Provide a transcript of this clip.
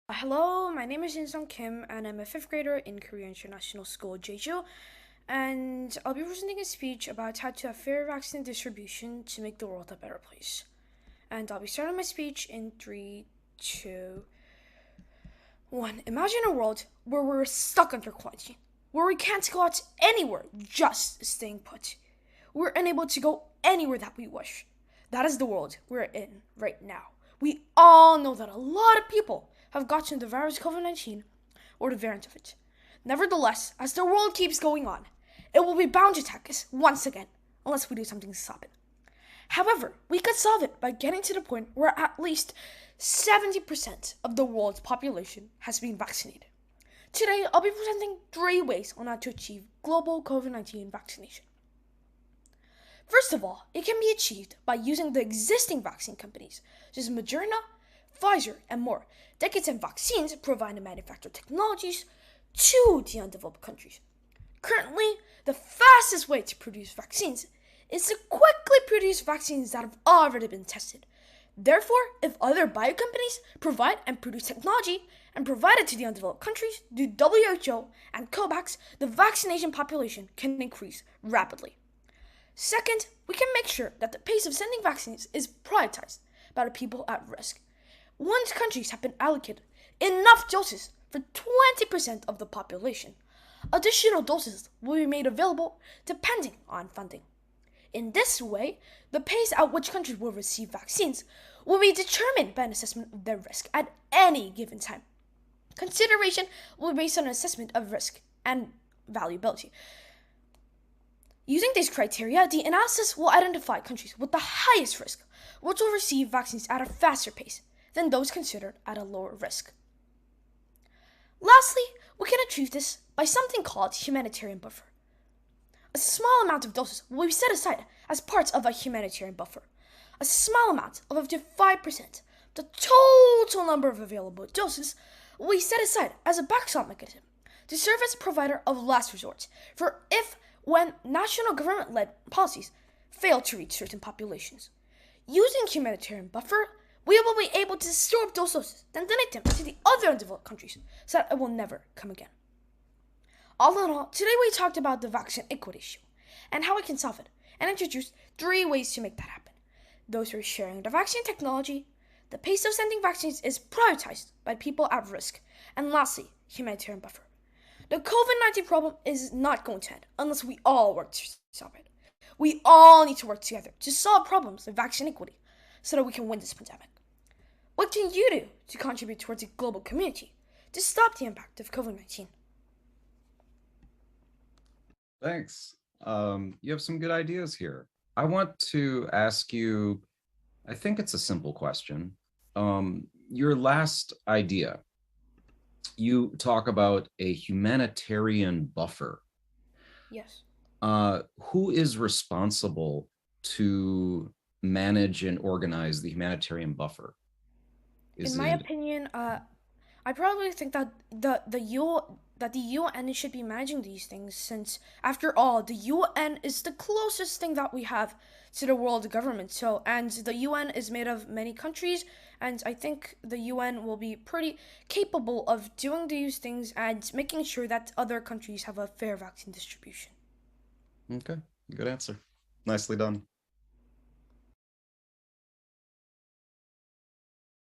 Hello, my name is Yunseong Kim, and I'm a fifth grader in Korea International School, Jeju. And I'll be presenting a speech about how to have fair vaccine distribution to make the world a better place. And I'll be starting my speech in 3, 2, 1. Imagine a world where we're stuck under quarantine, where we can't go out anywhere, just staying put. We're unable to go anywhere that we wish. That is the world we're in right now. We all know that a lot of people have gotten the virus COVID-19 or the variant of it. Nevertheless, as the world keeps going on, it will be bound to attack us once again, unless we do something to stop it. However, we could solve it by getting to the point where at least 70% of the world's population has been vaccinated. Today, I'll be presenting 3 ways on how to achieve global COVID-19 vaccination. First of all, it can be achieved by using the existing vaccine companies, such as Moderna, Pfizer, and more, that can send vaccines providing manufactured technologies to the undeveloped countries. Currently, the fastest way to produce vaccines is to quickly produce vaccines that have already been tested. Therefore, if other bio companies provide and produce technology and provide it to the undeveloped countries, the WHO and COVAX, the vaccination population can increase rapidly. Second, we can make sure that the pace of sending vaccines is prioritized by the people at risk. Once countries have been allocated enough doses for 20% of the population, additional doses will be made available depending on funding. In this way, the pace at which countries will receive vaccines will be determined by an assessment of their risk at any given time. Consideration will be based on an assessment of risk and valuability. Using these criteria, the analysis will identify countries with the highest risk, which will receive vaccines at a faster pace than those considered at a lower risk. Lastly, we can achieve this by something called humanitarian buffer. A small amount of doses will be set aside as parts of a humanitarian buffer. A small amount of up to 5%, the total number of available doses, will be set aside as a backstop mechanism to serve as a provider of last resort for when national government-led policies fail to reach certain populations. Using humanitarian buffer, we will be able to store up those doses, then donate them to the other undeveloped countries so that it will never come again. All in all, today we talked about the vaccine equity issue and how we can solve it, and introduced 3 ways to make that happen. Those who are sharing the vaccine technology, the pace of sending vaccines is prioritized by people at risk, and lastly, humanitarian buffer. The COVID-19 problem is not going to end unless we all work to solve it. We all need to work together to solve problems of vaccine equity so that we can win this pandemic. What can you do to contribute towards a global community to stop the impact of COVID-19? Thanks. You have some good ideas here. I want to ask you, I think it's a simple question. Your last idea, you talk about a humanitarian buffer. Yes. Who is responsible to manage and organize the humanitarian buffer? In my opinion, I probably think that the UN should be managing these things, since after all, the UN is the closest thing that we have to the world government. So, and the UN is made of many countries, and I think the UN will be pretty capable of doing these things and making sure that other countries have a fair vaccine distribution. Okay, good answer. Nicely done.